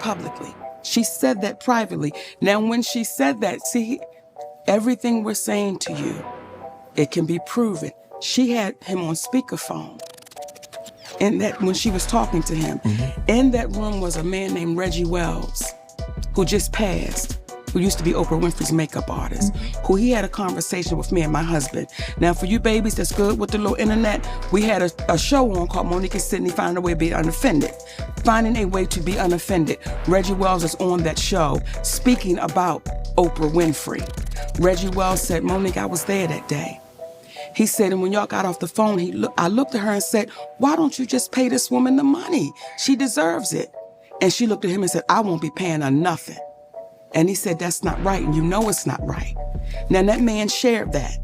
publicly. She said that privately. Now, when she said that, see, everything we're saying to you, it can be proven. She had him on speakerphone. And that when she was talking to him, in that room was a man named Reggie Wells, who just passed, who used to be Oprah Winfrey's makeup artist, who he had a conversation with me and my husband. Now, for you babies that's good with the little internet, we had a show on called Monique and Sydney Finding a Way to Be Unoffended. Finding a Way to Be Unoffended. Reggie Wells is on that show speaking about Oprah Winfrey. Reggie Wells said, Monique, I was there that day. He said, and when y'all got off the phone, I looked at her and said, why don't you just pay this woman the money? She deserves it. And she looked at him and said, I won't be paying her nothing. And he said, that's not right, and you know it's not right. Now, that man shared that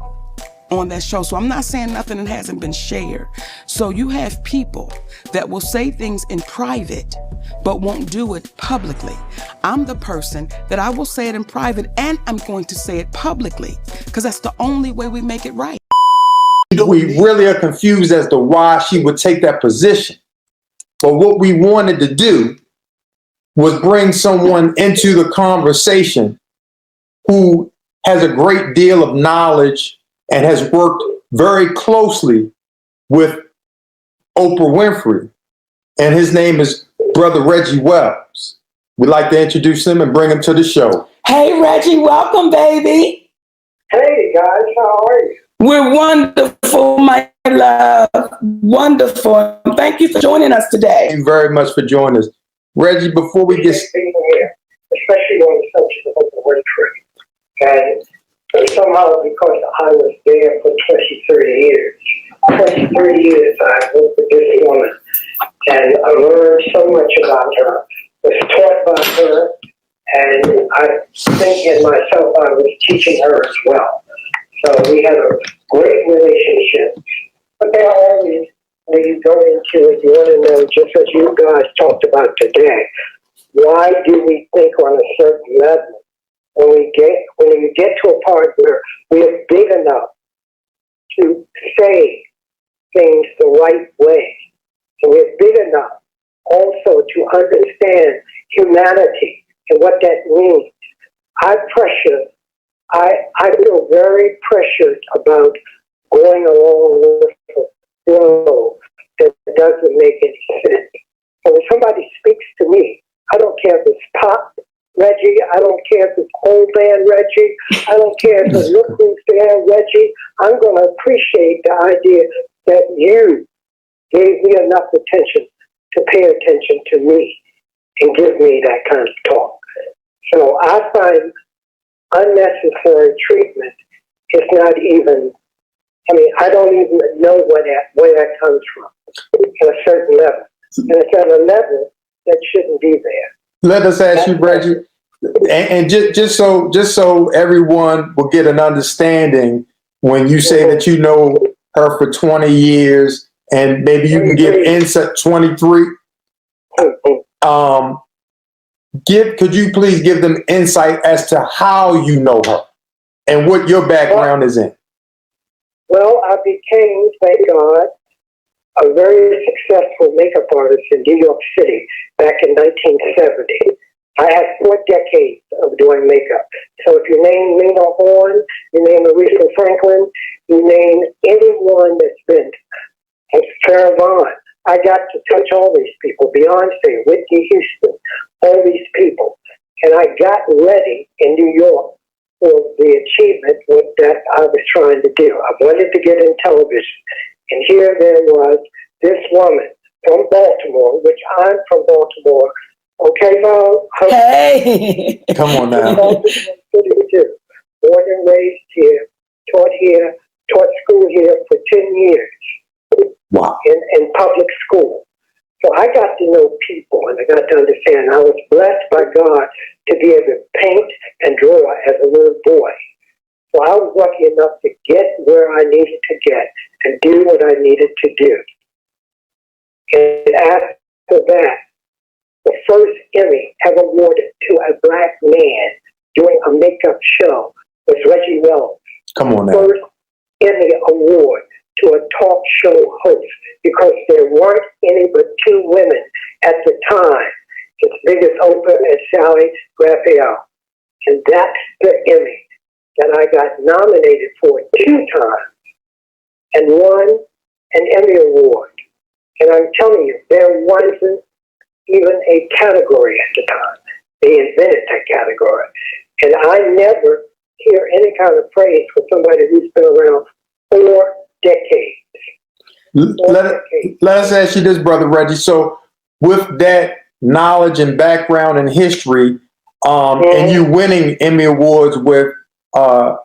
on that show. So I'm not saying nothing that hasn't been shared. So you have people that will say things in private, but won't do it publicly. I'm the person that I will say it in private, and I'm going to say it publicly, because that's the only way we make it right. We really are confused as to why she would take that position. But what we wanted to do was bring someone into the conversation who has a great deal of knowledge and has worked very closely with Oprah Winfrey. And his name is Brother Reggie Wells. We'd like to introduce him and bring him to the show. Hey, Reggie, welcome, baby. Hey, guys, how are you? We're wonderful, my love. Wonderful. Thank you for joining us today. Thank you very much for joining us. Reggie, before we get being here, especially on the subject of Oprah Winfrey. And somehow, because I was there for 30 years, 30 years I worked with this woman, and I learned so much about her, was taught by her, and I think in myself I was teaching her as well. So we had a great relationship. But there are always, when you go into it, you want to know, just as you guys talked about today, why do we think on a certain level? When you get to a part where we're big enough to say things the right way, and we're big enough also to understand humanity and what that means. I feel very pressured about going along with a flow that doesn't make any sense. So when somebody speaks to me, I don't care if it's pop Reggie, I don't care if it's old band Reggie, I don't care if it's look who's there Reggie, I'm going to appreciate the idea that you gave me enough attention to pay attention to me and give me that kind of talk. So I find unnecessary treatment is not even, I don't even know where that comes from at a certain level. And it's at a level that shouldn't be there. Let us ask you, Reggie, and just so everyone will get an understanding, when you say that you know her for 20 years and maybe you can give insight, 23, could you please give them insight as to how you know her and what your background is in? Well, I became, thank God, a very successful makeup artist in New York City back in 1970. I had 4 decades of doing makeup. So if you name Lena Horne, you name Aretha Franklin, you name anyone that's been Farrah Vaughan, I got to touch all these people, Beyonce, Whitney Houston, all these people. And I got ready in New York for the achievement that I was trying to do. I wanted to get in television. And here there was this woman from Baltimore, which I'm from Baltimore. Okay, Mom? Hey! Come on now. Born and raised here, taught school here for 10 years. Wow. In public school. So I got to know people, and I got to understand. I was blessed by God to be able to paint and draw as a little boy. So I was lucky enough to get where I needed to get and do what I needed to do. And after that, the first Emmy ever awarded to a black man doing a makeup show was Reggie Wells. Come on now. First Emmy award to a talk show host, because there weren't any but 2 women at the time as big as Oprah and Sally Raphael. And that's the Emmy that I got nominated for 2 times and won an Emmy Award. And I'm telling you, there wasn't even a category at the time. They invented that category. And I never hear any kind of praise for somebody who's been around 4 decades. Let us ask you this, Brother Reggie. So with that knowledge and background and history, and you winning Emmy Awards with Oprah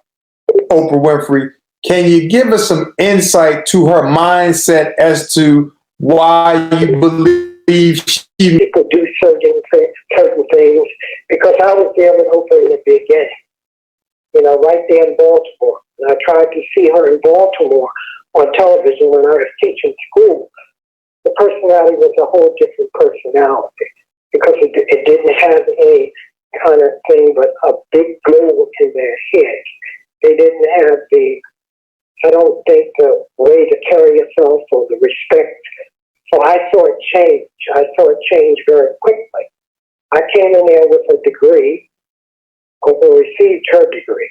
Winfrey, can you give us some insight to her mindset as to why you believe people do certain things? Because I was there with Oprah in the beginning, right there in Baltimore. And I tried to see her in Baltimore on television when I was teaching school. The personality was a whole different personality because it didn't have any kind of thing but a big goal in their head. They didn't have I don't think, the way to carry yourself or the respect. So I saw it change. I saw it change very quickly. I came in there with a degree, Oprah received her degree.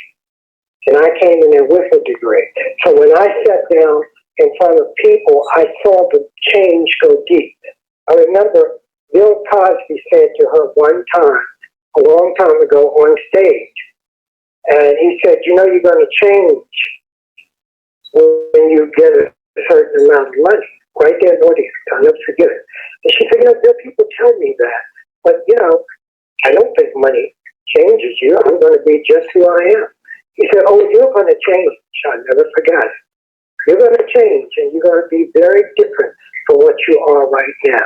And I came in there with a degree. So when I sat down in front of people, I saw the change go deep. I remember Bill Cosby said to her one time, a long time ago on stage, and he said, you're going to change when you get a certain amount of money. Right there in the audience, I'll never forget it. And she said, there are people tell me that, but I don't think money changes you. I'm going to be just who I am. He said, oh, you're going to change. I never forgot it. You're going to change, and you're going to be very different from what you are right now.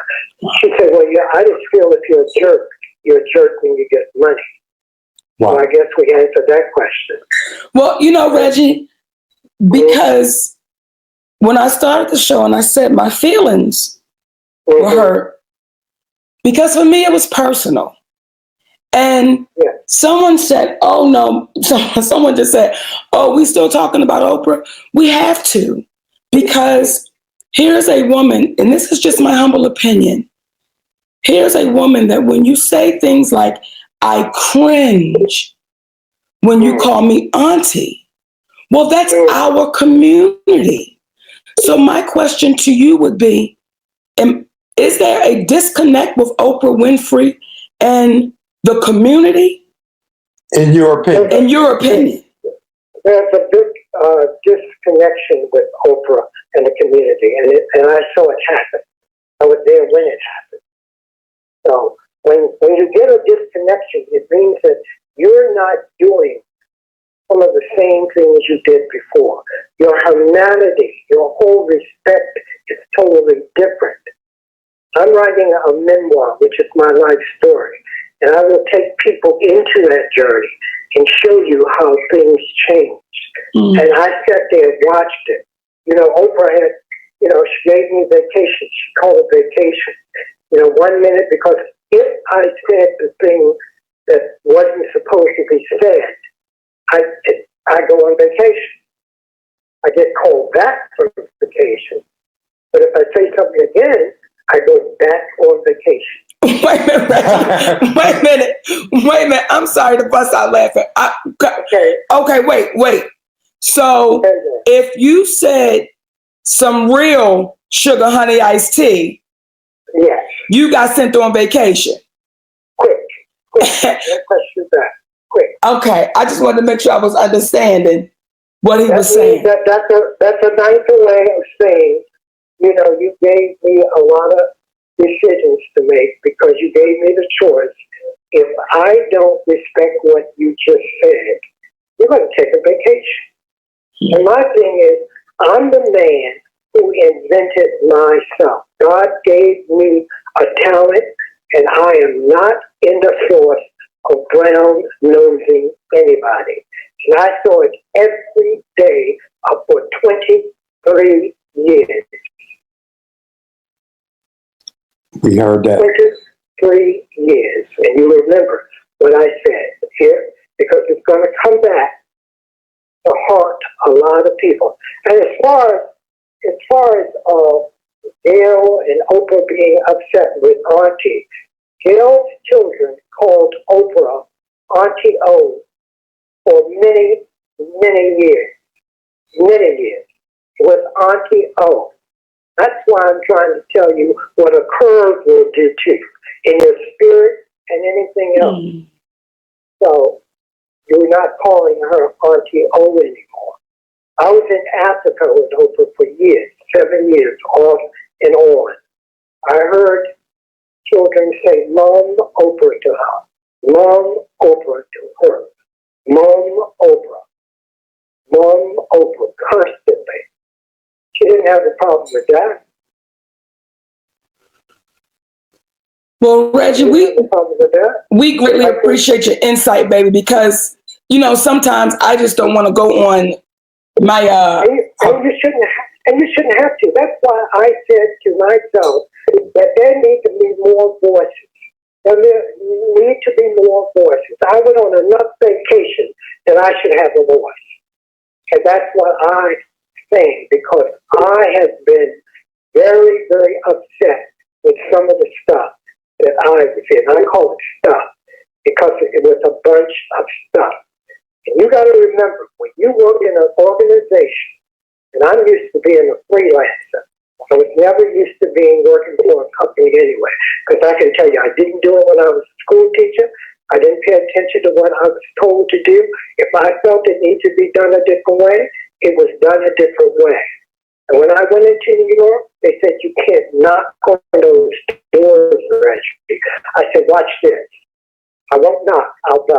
She said, well, yeah, I just feel if you're a jerk when you get money. Wow. So I guess we answered that question. Well, Reggie, because when I started the show and I said my feelings were hurt, because for me it was personal. And someone said, oh no, someone just said, oh, we still talking about Oprah? We have to, because here's a woman, and this is just my humble opinion. Here's a woman that when you say things like, I cringe when you call me auntie, well, that's our community. So my question to you would be, is there a disconnect with Oprah Winfrey and the community? In your opinion? In your opinion. There's a big disconnection with Oprah and the community, and I saw it happen. I was there when it happened. So when you get a disconnection, it means that you're not doing some of the same things you did before. Your humanity, your whole respect is totally different. I'm writing a memoir, which is my life story, and I will take people into that journey and show you how things changed. And I sat there and watched it. Oprah had, she gave me vacation. She called it vacation. 1 minute, because if I said the thing that wasn't supposed to be said, I go on vacation. I get called back from vacation. But if I say something again, I go back on vacation. Wait a minute, Reggie. Wait a minute. I'm sorry to bust out laughing. Okay, wait. So if you said some real sugar honey iced tea, yes, you got sent on vacation. Quick. That question back. Quick. Okay, I just wanted to make sure I was understanding what he was saying. That's a nicer way of saying, you gave me a lot of decisions to make because you gave me the choice. If I don't respect what you just said, you're going to take a vacation. And my thing is, I'm the man who invented myself. God gave me a talent, and I am not in the source of brown-nosing anybody. And I saw it every day for 23 years. We heard that. 23 years. And you remember what I said here, because it's going to come back to haunt a lot of people. And as far as Gail and Oprah being upset with Auntie, Gail's children called Oprah Auntie O for many, many years. Many years. It was Auntie O. That's why I'm trying to tell you what a curve will do to you in your spirit and anything else. So you're not calling her Auntie O anymore. I was in Africa with Oprah for years, 7 years, off and on. I heard children say, Mom, Oprah to her. Mom, Oprah to her. Mom, Oprah. Mom, Oprah, constantly. She didn't have a problem with that. Well, Reggie, we greatly appreciate your insight, baby, because, you know, sometimes I just don't want to go on my... And you shouldn't have to. That's why I said to myself that there need to be more voices. There need to be more voices. I went on enough vacation that I should have a voice. And that's what I'm saying, because I have been very, very upset with some of the stuff that I was in. I call it stuff because it was a bunch of stuff. And you got to remember, when you work in an organization, and I'm used to being a freelancer, I was never used to working for a company anyway, because I can tell you, I didn't do it when I was a school teacher. I didn't pay attention to what I was told to do. If I felt it needed to be done a different way, it was done a different way. And when I went into New York, they said, you can't knock on those doors, Reggie. I said, watch this. I won't knock, I'll buzz.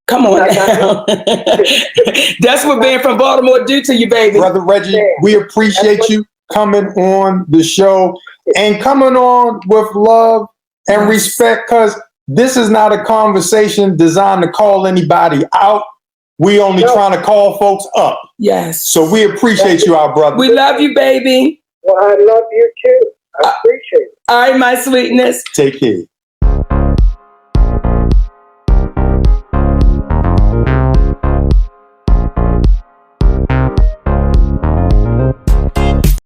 Come on now. That's what being from Baltimore do to you, baby. Brother Reggie, we appreciate you coming on the show and coming on with love and respect, because this is not a conversation designed to call anybody out. We only trying to call folks up. Yes. So we appreciate you, our brother. We love you, baby. Well, I love you too. I appreciate it. All right, my sweetness. Take care.